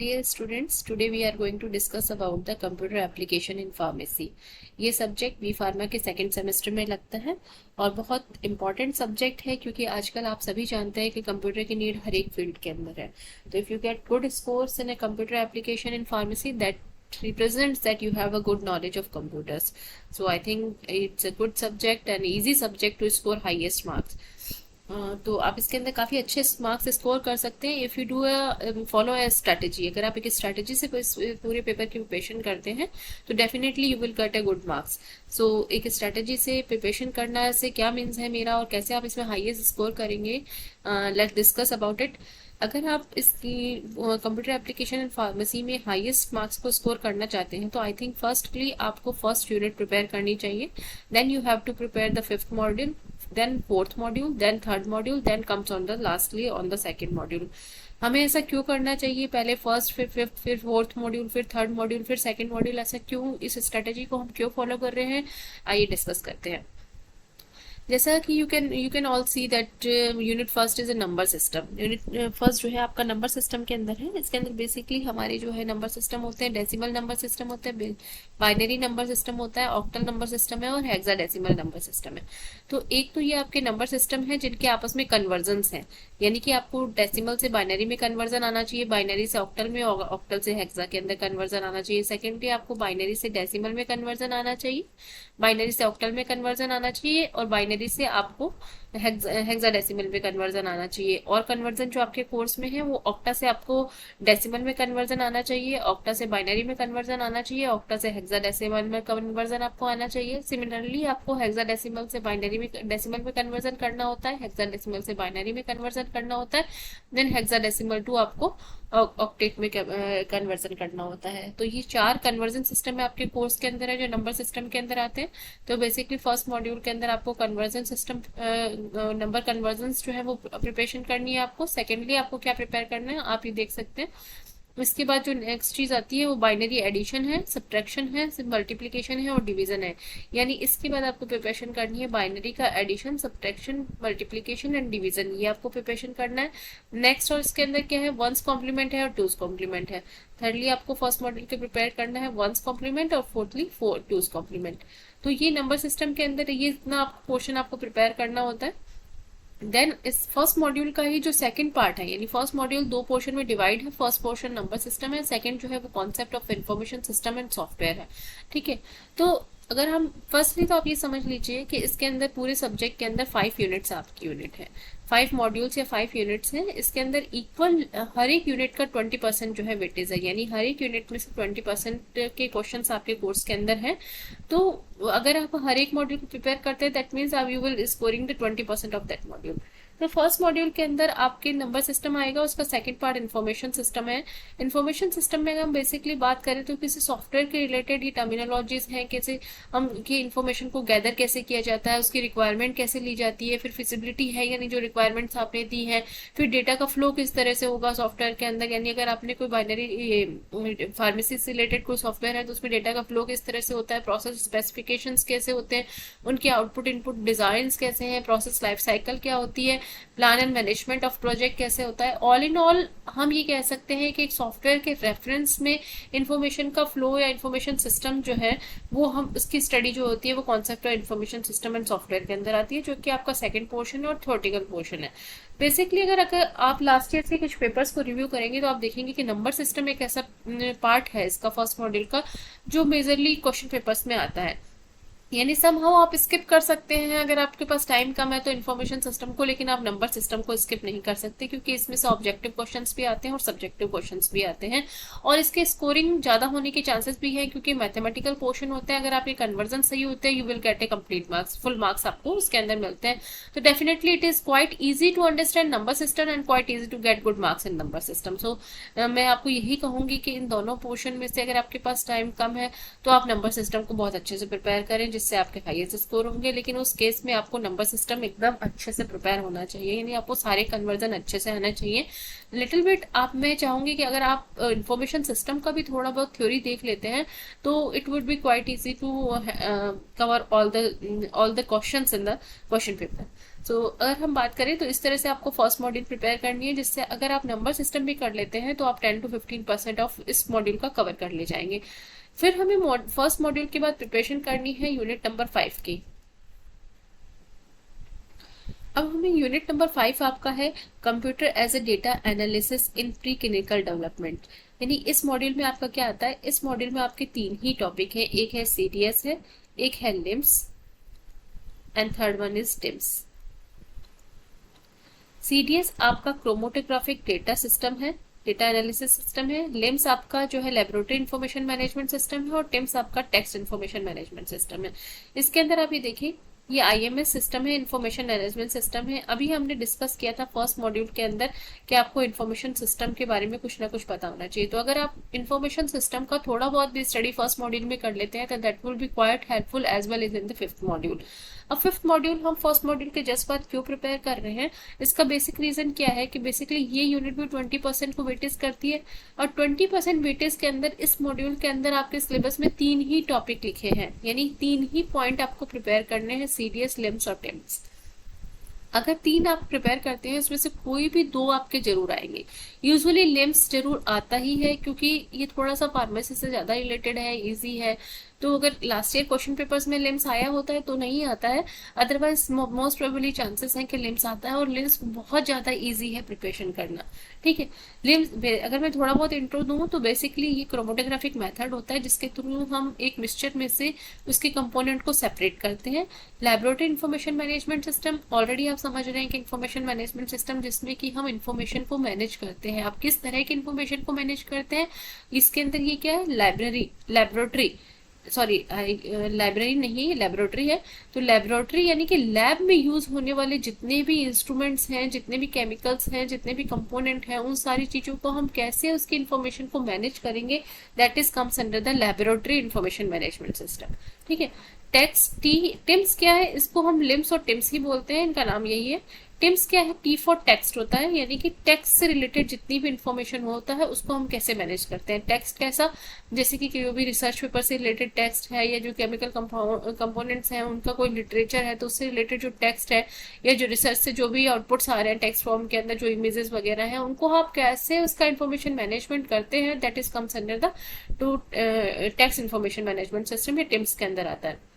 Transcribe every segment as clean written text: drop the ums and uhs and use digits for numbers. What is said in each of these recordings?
Dear students, today we are going to discuss about the computer application in pharmacy. ये subject B pharma के second semester में लगता है और बहुत इंपॉर्टेंट सब्जेक्ट है क्योंकि आजकल आप सभी जानते हैं कि कंप्यूटर की नीड हर एक फील्ड के अंदर है. तो if you get good scores in a computer application in pharmacy that represents that you have a good knowledge of computers. So I think it's a good subject and easy subject to score highest marks. तो आप इसके अंदर काफ़ी अच्छे marks score कर सकते हैं if you do follow a strategy. अगर आप एक स्ट्रैटेजी से पूरे पेपर की प्रिपरेशन करते हैं तो definitely you will get a good marks. So एक स्ट्रैटेजी से प्रिपरेशन करना से क्या मीन्स है मेरा और कैसे आप इसमें हाईएस्ट स्कोर करेंगे, लेट्स डिस्कस अबाउट इट. अगर आप इसकी कंप्यूटर एप्लीकेशन इन फार्मेसी में हाईएस्ट मार्क्स को स्कोर करना चाहते हैं तो आई थिंक फर्स्टली आपको फर्स्ट यूनिट प्रिपेयर करनी चाहिए. Then you have to prepare the fifth module, then fourth module, then third module, then comes on the lastly on the second module. हमें ऐसा क्यों करना चाहिए? पहले फर्स्ट, फिर फिफ्थ, फिर फोर्थ मॉड्यूल, फिर थर्ड मॉड्यूल, फिर सेकंड मॉड्यूल, ऐसा क्यों? इस स्ट्रेटेजी को हम क्यों फॉलो कर रहे हैं, आइए डिस्कस करते हैं. जैसा कि you can all see that unit first is a number system. Unit first जो है आपका नंबर सिस्टम के अंदर है. इसके अंदर बेसिकली हमारे जो है नंबर सिस्टम होते हैं, डेसिमल नंबर सिस्टम होता है, बाइनरी नंबर सिस्टम होता है, ऑक्टल नंबर सिस्टम है और हेक्साडेसिमल नंबर सिस्टम है. तो एक तो ये आपके नंबर सिस्टम है जिनके आपस में कन्वर्जन्स हैं, यानी कि आपको डेसिमल से बाइनरी में कन्वर्जन आना चाहिए, बाइनरी से ऑक्टल में, ऑक्टल से हेक्सा के अंदर कन्वर्जन आना चाहिए. सेकेंडली आपको बाइनरी से डेसिमल में कन्वर्जन आना चाहिए, बाइनरी से ऑक्टल में कन्वर्जन आना चाहिए और बाइनरी से आपको हेक्साडेसिमल में कन्वर्जन आना चाहिए. और कन्वर्जन जो आपके कोर्स में है वो ऑक्टा से आपको डेसिमल में कन्वर्जन आना चाहिए, ऑक्टा से बाइनरी में कन्वर्जन आना चाहिए, ऑक्टा से हेक्साडेसिमल में कन्वर्जन आपको आना चाहिए. सिमिलरली आपको हेक्साडेसिमल से बाइनरी में डेसिमल में कन्वर्जन करना होता है, हेक्साडेसिमल से बाइनरी में कन्वर्जन करना होता है, देन हेक्साडेसिमल टू आपको ऑक्टेट में कन्वर्जन करना होता है. तो ये 4 कन्वर्जन सिस्टम है आपके कोर्स के अंदर है जो नंबर सिस्टम के अंदर आते हैं. तो बेसिकली फर्स्ट मॉड्यूल के अंदर आपको कन्वर्जन सिस्टम, नंबर कन्वर्जन्स जो है वो प्रिपरेशन करनी है आपको. सेकेंडली आपको क्या प्रिपेयर करना है आप ये देख सकते हैं. इसके बाद जो नेक्स्ट चीज आती है वो बाइनरी एडिशन है, सब्ट्रैक्शन है, मल्टीप्लिकेशन है और डिवीजन है. यानी इसके बाद आपको प्रिपरेशन करनी है बाइनरी का addition, subtraction, multiplication and division, ये आपको प्रिपरेशन करना है. नेक्स्ट और इसके अंदर क्या है, वंस कॉम्प्लीमेंट है और टूज कॉम्प्लीमेंट है. थर्डली आपको फर्स्ट मॉड्यूल के प्रिपेयर करना है वंस कॉम्प्लीमेंट और फोर्थली टूज कॉम्प्लीमेंट. तो ये नंबर सिस्टम के अंदर ये इतना पोर्शन आपको प्रिपेयर करना होता है. देन इस फर्स्ट मॉड्यूल का ही जो सेकंड पार्ट है, यानी फर्स्ट मॉड्यूल 2 पोर्शन में डिवाइड है. फर्स्ट पोर्शन नंबर सिस्टम है, सेकंड जो है वो concept of information system and software है. ठीक है, तो अगर हम फर्स्टली तो आप ये समझ लीजिए कि इसके अंदर पूरे सब्जेक्ट के अंदर 5 यूनिट्स आपकी यूनिट है, 5 मॉड्यूल्स या 5 यूनिट्स हैं. इसके अंदर इक्वल हर एक यूनिट का 20% जो है वेटेज है, यानी हर एक यूनिट में से 20% के क्वेश्चंस आपके कोर्स के अंदर है. तो अगर आप हर एक मॉड्यूल को प्रिपेयर करते हैं दैट मीन्स आप you will scoring the 20% of that module. तो फर्स्ट मॉड्यूल के अंदर आपके नंबर सिस्टम आएगा, उसका सेकंड पार्ट इन्फॉर्मेशन सिस्टम है. इन्फॉर्मेशन सिस्टम में अगर हम बेसिकली बात करें तो किसी सॉफ्टवेयर के रिलेटेड ये टर्मिनोलॉजीज हैं, कैसे हम की इन्फॉर्मेशन को गैदर कैसे किया जाता है, उसकी रिक्वायरमेंट कैसे ली जाती है, फिर फिजिबिलिटी है यानी जो रिक्वायरमेंट्स आपने दी है, फिर डेटा का फ्लो किस तरह से होगा सॉफ्टवेयर के अंदर. यानी अगर आपने कोई बाइनरी फार्मेसी से रिलेटेड कोई सॉफ्टवेयर है तो उसमें डेटा का फ्लो किस तरह से होता है, प्रोसेस स्पेसिफिकेशंस कैसे होते हैं, उनके आउटपुट इनपुट डिजाइन कैसे हैं, प्रोसेस लाइफ साइकिल क्या होती है, plan and management of project कैसे होता है. ऑल इन ऑल हम ये कह सकते हैं कि एक सॉफ्टवेयर के रेफरेंस में इंफॉर्मेशन का फ्लो या इंफॉर्मेशन सिस्टम जो है वो हम उसकी स्टडी जो होती है वो concept of information system and software के अंदर आती है, जो कि आपका सेकंड पोर्शन है और थ्योरेटिकल पोर्शन है. बेसिकली अगर आप लास्ट ईयर से कुछ पेपर्स को रिव्यू करेंगे तो आप देखेंगे कि नंबर सिस्टम एक ऐसा पार्ट है इसका फर्स्ट मॉड्यूल का जो मेजरली क्वेश्चन पेपर्स में आता है. यानी समहाउ आप स्किप कर सकते हैं अगर आपके पास टाइम कम है तो इन्फॉर्मेशन सिस्टम को, लेकिन आप नंबर सिस्टम को स्किप नहीं कर सकते क्योंकि इसमें से ऑब्जेक्टिव क्वेश्चंस भी आते हैं और सब्जेक्टिव क्वेश्चंस भी आते हैं और इसके स्कोरिंग ज्यादा होने के चांसेस भी है क्योंकि मैथमेटिकल पोर्शन होता है. अगर आपके कन्वर्जन सही होते हैं you will get a complete marks, full marks आपको उसके अंदर मिलते हैं. तो definitely it is quite easy to understand number system and quite easy to get good marks in number system. So मैं आपको यही कहूंगी कि इन दोनों पोर्शन में से अगर आपके पास टाइम कम है तो आप नंबर सिस्टम को बहुत अच्छे से प्रिपेयर करें जिससे आपके हाईएस्ट स्कोर होंगे. लेकिन उस केस में आपको नंबर सिस्टम एकदम अच्छे से प्रिपेयर होना चाहिए, यानी आपको सारे कन्वर्जन अच्छे से आना चाहिए. लिटिल बिट आप मैं चाहूंगी कि अगर आप इंफॉर्मेशन सिस्टम का भी थोड़ा बहुत थ्योरी देख लेते हैं तो it would be quite easy to cover all the questions in the question paper. So अगर हम बात करें तो इस तरह से आपको फर्स्ट मॉड्यूल प्रिपेयर करनी है, जिससे अगर आप नंबर सिस्टम भी कर लेते हैं तो आप 10 to 15% ऑफ इस मॉड्यूल का कवर कर ले जाएंगे। फिर हमें फर्स्ट मॉड्यूल के बाद प्रिपरेशन करनी है यूनिट नंबर 5 की। अब हमें यूनिट नंबर 5 आपका है computer as a data analysis in pre clinical development. यानी इस मॉड्यूल में आपका क्या आता है, इस मॉड्यूल में आपके 3 ही टॉपिक है, एक है सीडीएस है, एक है limbs and third one is teams. CDS आपका क्रोमोटोग्राफिक डेटा सिस्टम है, डेटा एनालिसिस सिस्टम है। लिम्स आपका जो है लेबोरेटरी इंफॉर्मेशन मैनेजमेंट सिस्टम है और टिम्स आपका टेक्स्ट इंफॉर्मेशन मैनेजमेंट सिस्टम है। इसके अंदर आप ये देखिए, ये आईएमएस सिस्टम है, इंफॉर्मेशन मैनेजमेंट सिस्टम है। अभी हमने डिस्कस किया था फर्स्ट मॉड्यूल के अंदर कि आपको इंफॉर्मेशन सिस्टम के बारे में कुछ ना कुछ पता होना चाहिए। तो अगर आप इंफॉर्मेशन सिस्टम का थोड़ा बहुत भी स्टडी फर्स्ट मॉड्यूल में कर लेते हैं तो that will be quite helpful as well as in the 5th module. अब 5th मॉड्यूल हम फर्स्ट मॉड्यूल के जस्ट बाद क्यों प्रिपेयर कर रहे हैं, इसका बेसिक रीजन क्या है कि बेसिकली ये यूनिट भी 20% को वेटेज करती है और 20% वेटेज के अंदर इस मॉड्यूल के अंदर आपके सिलेबस में 3 ही टॉपिक लिखे हैं, यानी 3 ही पॉइंट आपको प्रिपेयर करने हैं, सीडीएस, लिम्स और टिम्स। अगर 3 आप प्रिपेयर करते हैं इसमें से कोई भी 2 आपके जरूर आएंगे। यूजुअली लिम्स जरूर आता ही है क्योंकि ये थोड़ा सा फार्मेसी से ज्यादा रिलेटेड है, इजी है। तो अगर लास्ट ईयर क्वेश्चन पेपर्स में लिम्स आया होता है तो नहीं आता है, अदरवाइज मोस्ट प्रोबेबली चांसेस हैं कि लिम्स आता है और लिम्स बहुत ज्यादा इजी है प्रिपरेशन करना। ठीक है, लिम्स अगर मैं थोड़ा बहुत इंट्रो दूं तो बेसिकली ये क्रोमोटोग्राफिक मेथड होता है जिसके थ्रू हम एक मिक्सचर में से उसके कंपोनेंट को सेपरेट करते हैं। Laboratory information management system, already आप समझ रहे हैं कि इंफॉर्मेशन मैनेजमेंट सिस्टम जिसमें कि हम इंफॉर्मेशन को मैनेज करते हैं। आप किस तरह की इंफॉर्मेशन को मैनेज करते हैं, इसके अंदर ये क्या है, लाइब्रेरी नहीं, लेबोरेटरी है। तो लेबोरेटरी यानी कि लैब में यूज होने वाले जितने भी इंस्ट्रूमेंट्स हैं, जितने भी केमिकल्स हैं, जितने भी कंपोनेंट हैं, उन सारी चीजों को हम कैसे उसकी इंफॉर्मेशन को मैनेज करेंगे, that is comes under the laboratory information management system. ठीक है, टिम्स क्या है, इसको हम लिम्स और टिम्स ही बोलते हैं, इनका नाम यही है। टिम्स क्या है, टी फॉर टेक्स्ट होता है, यानी कि टेक्स्ट से रिलेटेड जितनी भी इंफॉर्मेशन होता है उसको हम कैसे मैनेज करते हैं। टेक्स्ट कैसा, जैसे कि जो भी रिसर्च पेपर से रिलेटेड टेक्स्ट है या जो केमिकल कंपोनेंट्स हैं उनका कोई लिटरेचर है तो उससे रिलेटेड जो टेक्स्ट है या जो रिसर्च से जो भी आउटपुट्स आ रहे हैं टेक्स्ट फॉर्म के अंदर, जो इमेजेस वगैरह हैं, उनको आप कैसे उसका इंफॉर्मेशन मैनेजमेंट करते हैं, that is comes under the two text information management system, ये टिम्स के अंदर आता है।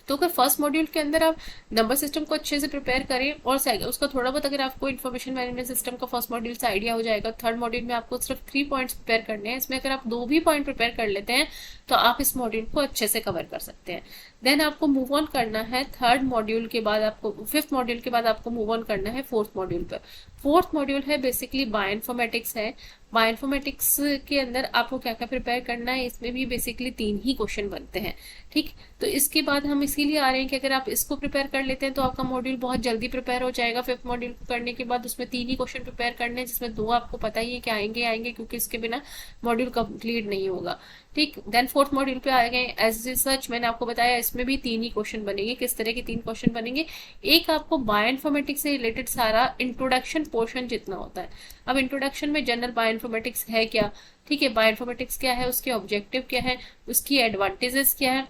तो अगर फर्स्ट मॉड्यूल के अंदर आप नंबर सिस्टम को अच्छे से प्रिपेयर करें और उसका थोड़ा बहुत अगर आपको इन्फॉर्मेशन मैनेजमेंट सिस्टम का फर्स्ट मॉड्यूल से आइडिया हो जाएगा, थर्ड मॉड्यूल में आपको सिर्फ 3 पॉइंट्स प्रिपेयर करने हैं, इसमें अगर आप 2 भी पॉइंट प्रिपेयर कर लेते हैं तो आप इस मॉड्यूल को अच्छे से कवर कर सकते हैं। देन आपको मूव ऑन करना है थर्ड मॉड्यूल के बाद, आपको 5th मॉड्यूल के बाद आपको मूव ऑन करना है 4th मॉड्यूल पर। 4th मॉड्यूल है बेसिकली बायोइन्फॉर्मेटिक्स है। बायोइन्फॉर्मेटिक्स के अंदर आपको क्या क्या प्रिपेयर करना है, इसमें भी बेसिकली 3 ही क्वेश्चन बनते हैं। ठीक, तो इसके बाद हम इसीलिए आ रहे हैं कि अगर आप इसको प्रिपेयर कर लेते हैं तो आपका मॉड्यूल बहुत जल्दी प्रिपेयर हो जाएगा। 5th मॉड्यूल को करने के बाद उसमें 3 ही क्वेश्चन प्रिपेयर करने हैं, जिसमें 2 आपको पता ही है कि आएंगे क्योंकि इसके बिना मॉड्यूल कंप्लीट नहीं होगा। ठीक, देन 4th मॉड्यूल पे आ गए, एज सच मैंने आपको बताया इसमें भी 3 ही क्वेश्चन बनेंगे। किस तरह के 3 क्वेश्चन बनेंगे, एक आपको बायोइन्फॉर्मेटिक्स से रिलेटेड सारा इंट्रोडक्शन पोर्शन जितना होता है। अब इंट्रोडक्शन में जनरल बायोइन्फॉर्मेटिक्स है क्या, ठीक है, बायोइन्फॉर्मेटिक्स क्या है, उसके ऑब्जेक्टिव क्या है, उसकी एडवांटेजेस क्या है,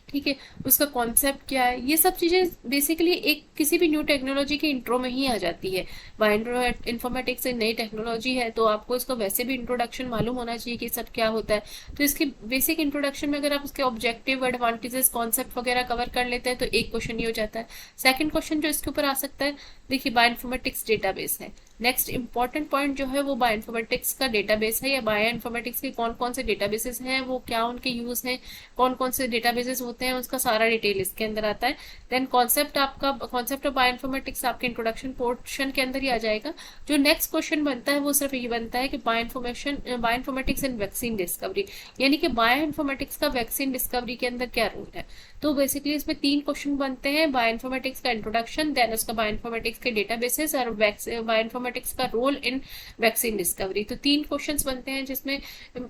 ठीक है, उसका कॉन्सेप्ट क्या है, ये सब चीजें बेसिकली एक किसी भी न्यू टेक्नोलॉजी के इंट्रो में ही आ जाती है। बायो इन्फॉर्मेटिक्स एक नई टेक्नोलॉजी है तो आपको इसका वैसे भी इंट्रोडक्शन मालूम होना चाहिए कि सब क्या होता है। तो इसके बेसिक इंट्रोडक्शन में अगर आप उसके ऑब्जेक्टिव, एडवांटेजेस, कॉन्सेप्ट वगैरह कवर कर लेते हैं तो एक क्वेश्चन ही हो जाता है। सेकंड क्वेश्चन जो इसके ऊपर आ सकता है, देखिए बायोइन्फॉर्मेटिक्स डेटाबेस है। नेक्स्ट इंपॉर्टेंट पॉइंट जो है वो बायोइन्फॉर्मेटिक्स का डेटाबेस है, या बायोइन्फॉर्मेटिक्स के कौन कौन से डेटाबेसेस हैं, वो क्या उनके यूज हैं, कौन कौन से डेटाबेसेस होते हैं, उसका सारा डिटेल इसके अंदर आता है। देन कॉन्सेप्ट ऑफ बायोइन्फॉर्मेटिक्स आपके इंट्रोडक्शन पोर्शन के अंदर ही आ जाएगा। जो नेक्स्ट क्वेश्चन बनता है वो सिर्फ ये बनता है कि बायोइन्फॉर्मेटिक्स इन वैक्सीन डिस्कवरी, यानी कि बायोइन्फॉर्मेटिक्स का वैक्सीन डिस्कवरी के अंदर क्या रोल है। तो बेसिकली इसमें 3 क्वेश्चन बनते हैं, बायोइन्फॉर्मेटिक्स का इंट्रोडक्शन, देन उसका बायोइन्फॉर्मेटिक्स के डेटाबेसेस और बायोइन्फॉर्मेटिक्स का रोल इन वैक्सीन डिस्कवरी। तो 3 क्वेश्चंस बनते हैं जिसमें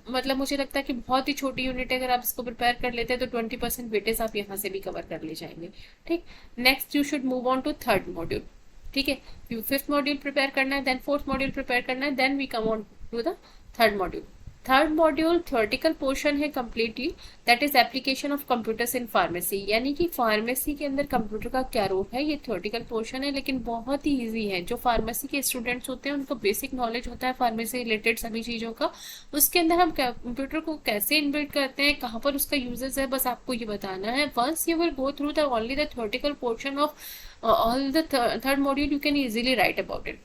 मतलब मुझे लगता है कि बहुत ही छोटी यूनिट है, अगर आप इसको प्रिपेयर कर लेते हैं तो 20% वेटेज आप यहाँ से भी कवर कर ले जाएंगे। ठीक, next you should move on to third module. ठीक है, 5th मॉड्यूल प्रिपेयर करना है, देन 4th मॉड्यूल प्रिपेयर करना है, then we come on to the third module. Third module theoretical portion है completely, that is application of computers in pharmacy, यानी कि pharmacy के अंदर कंप्यूटर का क्या रोल है, ये थ्योरेटिकल पोर्शन है लेकिन बहुत ही इजी है। जो फार्मेसी के स्टूडेंट्स होते हैं उनको बेसिक नॉलेज होता है फार्मेसी रिलेटेड सभी चीज़ों का, उसके अंदर हम कंप्यूटर को कैसे इन्बिल्ड करते हैं, कहाँ पर उसका यूजेस है, बस आपको ये बताना है। Once you will go through the only the theoretical portion of all the third module, you can easily write about it.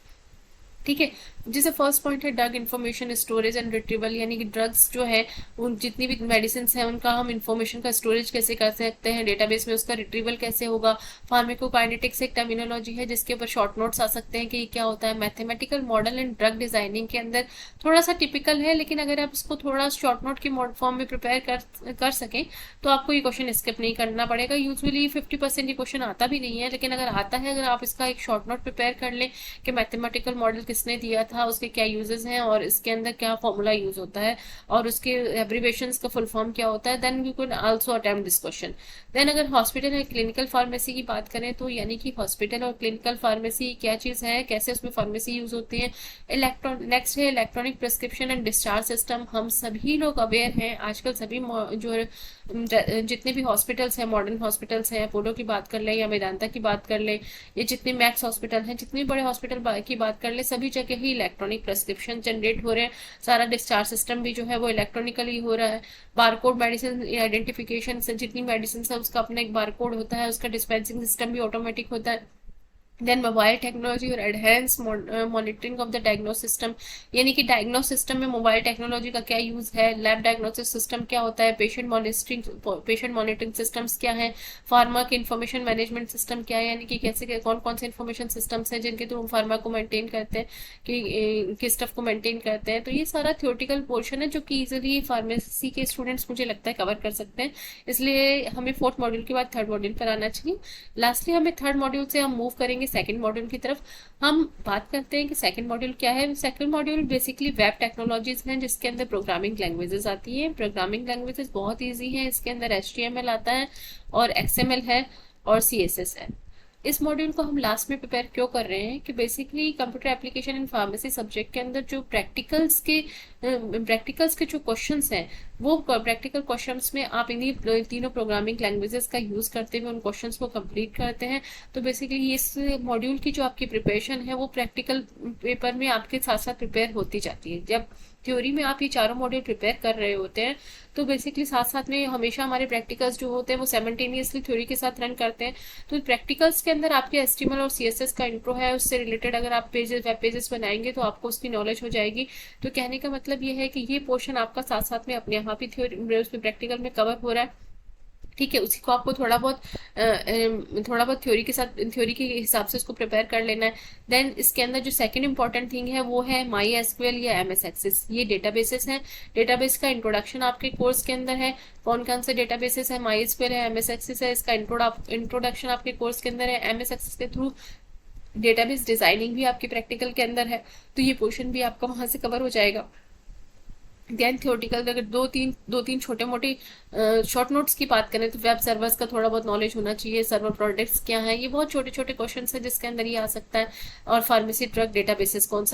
ठीक है, जैसे फर्स्ट पॉइंट है drug information storage and retrieval, यानी कि ड्रग्स जो है उन जितनी भी मेडिसिन है उनका हम इन्फॉर्मेशन का स्टोरेज कैसे कर सकते हैं, डेटाबेस में उसका रिट्रीवल कैसे होगा। फार्माकोकाइनेटिक्स एक टर्मिनोलॉजी है जिसके ऊपर शॉर्ट नोट्स आ सकते हैं कि ये क्या होता है। Mathematical model and drug designing के अंदर थोड़ा सा टिपिकल है, लेकिन अगर आप इसको थोड़ा शॉर्ट नोट की फॉर्म में प्रिपेयर कर सकें तो आपको ये क्वेश्चन स्किप नहीं करना पड़ेगा। यूजुअली 50% ये क्वेश्चन आता भी नहीं है, लेकिन अगर आता है, अगर आप इसका एक शॉर्ट नोट प्रिपेयर कर लें कि मैथमेटिकल मॉडल किसने दिया था, उसके क्या यूजेस हैं और इसके अंदर क्या फॉर्मूला यूज होता है और उसके एब्रिवेशंस का फुल फॉर्म क्या होता है, then you can also attempt this question. Then अगर हॉस्पिटल और क्लिनिकल फार्मेसी की बात करें तो यानी कि हॉस्पिटल और क्लिनिकल फार्मेसी क्या चीज है, कैसे उसमें फार्मेसी यूज होती है। नेक्स्ट है electronic prescription and discharge system. हम सभी लोग अवेयर हैं आजकल, सभी जो जितने भी हॉस्पिटल्स हैं, मॉडर्न हॉस्पिटल्स हैं, अपोलो की बात कर ले या वेदांता की बात कर ले, ये जितने मैक्स हॉस्पिटल हैं, जितने बड़े हॉस्पिटल की बात कर ले, सभी जगह ही इलेक्ट्रॉनिक प्रिस्क्रिप्शन जनरेट हो रहे हैं। सारा डिस्चार्ज सिस्टम भी जो है वो इलेक्ट्रॉनिकली हो रहा है। बारकोड मेडिसिन आइडेंटिफिकेशन से जितनी मेडिसिन है उसका अपना एक बारकोड होता है, उसका डिस्पेंसिंग सिस्टम भी ऑटोमेटिक होता है। देन मोबाइल टेक्नोलॉजी और adherence monitoring of the diagnose system, यानी कि डायग्नोस सिस्टम में मोबाइल टेक्नोलॉजी का क्या यूज है, लैब डायग्नोसिस सिस्टम क्या होता है, पेशेंट मॉनिटरिंग सिस्टम्स क्या है, फार्मा के इंफॉर्मेशन मैनेजमेंट सिस्टम क्या है, यानी कि कैसे कौन कौन से इंफॉर्मेशन सिस्टम्स हैं जिनके थ्रू हम फार्मा को मेंटेन करते हैं, कि किस स्टफ को मेंटेन करते हैं। तो ये सारा थ्योरेटिकल पोर्शन है जो कि इजिली फार्मेसी के स्टूडेंट्स मुझे लगता है कवर कर सकते हैं, इसलिए हमें फोर्थ मॉड्यूल के बाद थर्ड मॉड्यूल पर आना चाहिए। लास्टली हमें थर्ड मॉड्यूल से हम मूव करेंगे सेकंड मॉड्यूल की तरफ। हम बात करते हैं कि सेकंड मॉड्यूल क्या है। Second module basically web technologies हैं जिसके अंदर प्रोग्रामिंग लैंग्वेजेस आती है। प्रोग्रामिंग लैंग्वेजेस बहुत ईजी है, इसके अंदर HTML आता है और XML है और CSS है। इस मॉड्यूल को हम लास्ट में प्रिपेयर क्यों कर रहे हैं कि basically computer application in pharmacy subject के अंदर जो प्रैक्टिकल्स के जो क्वेश्चंस हैं, वो प्रैक्टिकल क्वेश्चंस में आप इन्हीं तीनों प्रोग्रामिंग लैंग्वेजेस का यूज करते हुए उन क्वेश्चंस को कंप्लीट करते हैं। तो बेसिकली इस मॉड्यूल की जो आपकी प्रिपरेशन है वो प्रैक्टिकल पेपर में आपके साथ साथ प्रिपेयर होती जाती है। जब थ्योरी में आप ये चारों मॉड्यूल प्रिपेयर कर रहे होते हैं तो बेसिकली साथ साथ में हमेशा हमारे प्रैक्टिकल्स जो होते हैं वो साइमल्टेनियसली थ्योरी के साथ रन करते हैं। तो प्रैक्टिकल्स के अंदर आपके HTML और CSS का इंट्रो है, उससे रिलेटेड अगर आप वेब पेजेस बनाएंगे तो आपको उसकी नॉलेज हो जाएगी। तो कहने का मतलब ये है कि ये पोर्शन आपका साथ साथ में अपने यहाँ भी थ्योरी उसमें प्रैक्टिकल में कवर हो रहा है। ठीक है, उसी को आपको थोड़ा बहुत थ्योरी के हिसाब से उसको प्रिपेयर कर लेना है। देन इसके अंदर जो सेकंड इंपॉर्टेंट थिंग है वो है MySQL या MS एक्सेस, ये डेटाबेसेस हैं। डेटाबेस का इंट्रोडक्शन आपके कोर्स के अंदर है। कौन कौन से डेटाबेसेस है, MySQL है, MS एक्सेस है, इसका इंट्रोडक्शन आपके कोर्स के अंदर है। MS एक्सेस के थ्रू डेटाबेस डिजाइनिंग भी आपके प्रैक्टिकल के अंदर है, तो ये पोर्शन भी आपका वहां से कवर हो जाएगा। देन थ्योरेटिकल अगर दो तीन छोटे मोटे शॉर्ट नोट्स की बात करें तो वेब सर्वर्स का थोड़ा बहुत नॉलेज होना चाहिए, सर्वर प्रोडक्ट्स क्या हैं, ये बहुत छोटे छोटे क्वेश्चन हैं जिसके अंदर ये आ सकता है। और फार्मेसी ड्रग डेटाबेसेस कौन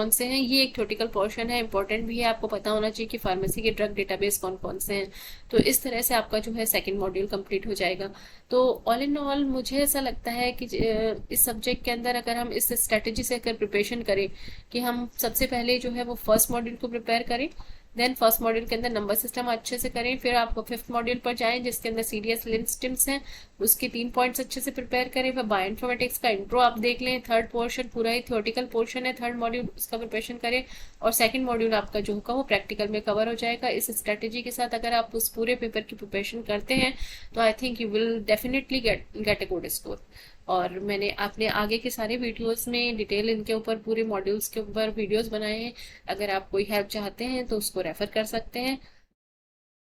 से हैं, ये एक थ्योरेटिकल पोर्शन है, इंपॉर्टेंट भी है, आपको पता होना चाहिए कि फार्मेसी के ड्रग डेटाबेस कौन कौन से हैं। तो इस तरह से आपका जो है सेकेंड मॉड्यूल कंप्लीट हो जाएगा। तो ऑल इन ऑल मुझे ऐसा लगता है कि इस सब्जेक्ट के अंदर अगर हम इस स्ट्रेटेजी से अगर प्रिपरेशन करें कि हम सबसे पहले जो है वो फर्स्ट मॉड्यूल को प्रिपेयर करें, देन फर्स्ट मॉड्यूल के अंदर नंबर सिस्टम अच्छे से करें, फिर आप फिफ्थ मॉड्यूल पर जाएं जिसके अंदर सीडीएस लिस्टिम्स हैं, उसके 3 पॉइंट्स अच्छे से प्रिपेयर करें। फिर बायोइन्फॉर्मेटिक्स का इंट्रो आप देख लें, थर्ड पोर्शन पूरा ही थ्योरेटिकल पोर्शन है, थर्ड मॉड्यूल उसका प्रिपरेशन करें और सेकंड मॉड्यूल आपका जो होगा वो प्रैक्टिकल में कवर हो जाएगा। इस स्ट्रेटेजी के साथ अगर आप उस पूरे पेपर की प्रिपरेशन करते हैं तो I think you will definitely get a good score. और मैंने अपने आगे के सारे वीडियोस में डिटेल इनके ऊपर पूरे मॉड्यूल्स के ऊपर वीडियोस बनाए हैं, अगर आप कोई हेल्प चाहते हैं तो उसको रेफर कर सकते हैं।